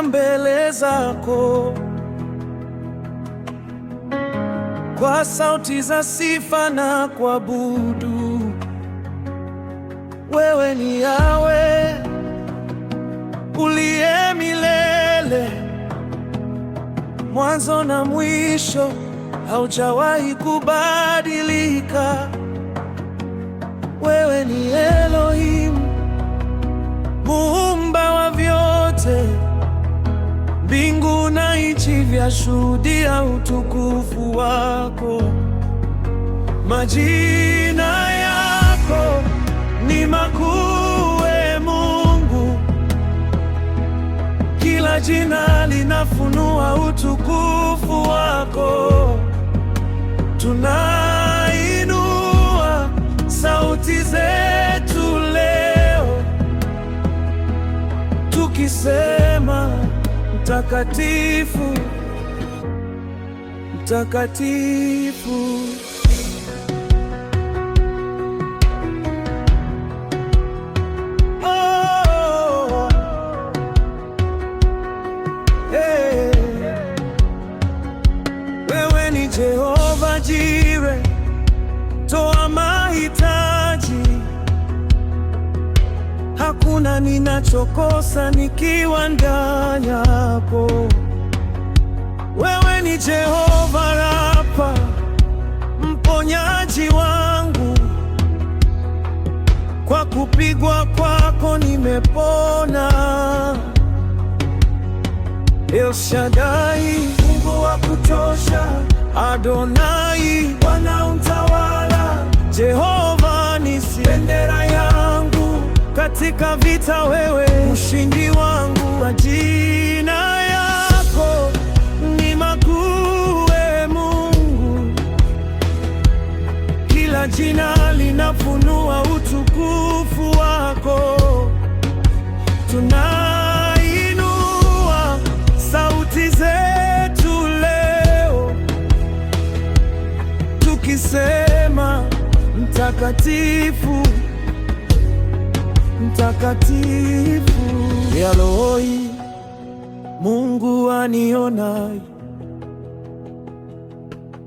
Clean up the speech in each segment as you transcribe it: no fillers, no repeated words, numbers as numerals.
tunakuja mbele zako kwa sauti za sifa na kuabudu. Wewe ni Yawe uliye milele, mwanzo na mwisho, haujawahi kubadilika. Wewe ni Elohim, muumba wa vyote, mbingu na nchi vyashuhudia utukufu wako. Majina yako ni makuu, Ee Mungu, kila jina linafunua utukufu wako. Tunainua sauti zetu leo tukisema, mtakatifu, mtakatifu. Wewe ni Jehova Jire, toa mahitaji. Hakuna ninachokosa nikiwa ndani yako. Wewe ni Jehova Rafa, mponyaji wangu. Kwa kupigwa kwako nimepona. El Shaddai, Mungu wa kutosha. Adonai, Bwana utawala. Jehova nisi, bendera yangu katika vita, wewe mshindi wangu. Majina yako ni makuu, Ee Mungu, kila jina linafunua utukufu wako. Tunainua sauti zetu leo tukisema, mtakatifu, mtakatifu. Eloi, Mungu anionaye,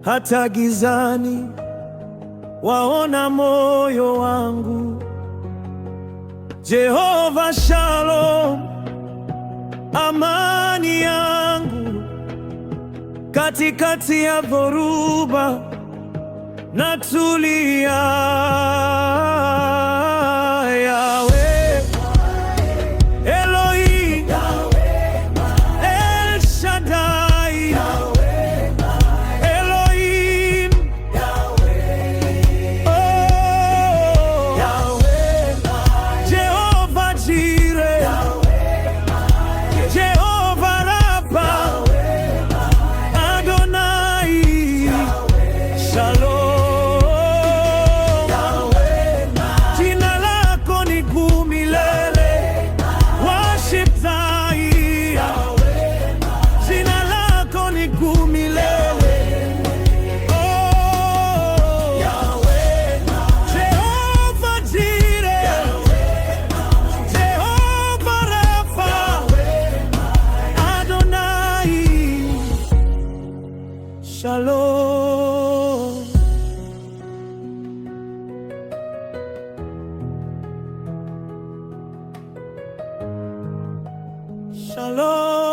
hata gizani waona moyo wangu. Jehova Shalom, amani yangu katikati ya dhoruba, natulia. Yawe Elohim, El Shaddai, Elohim, oh, Jehova Jire, Jehova Rafa, Adonai, Shalom. Shalom. Shalom.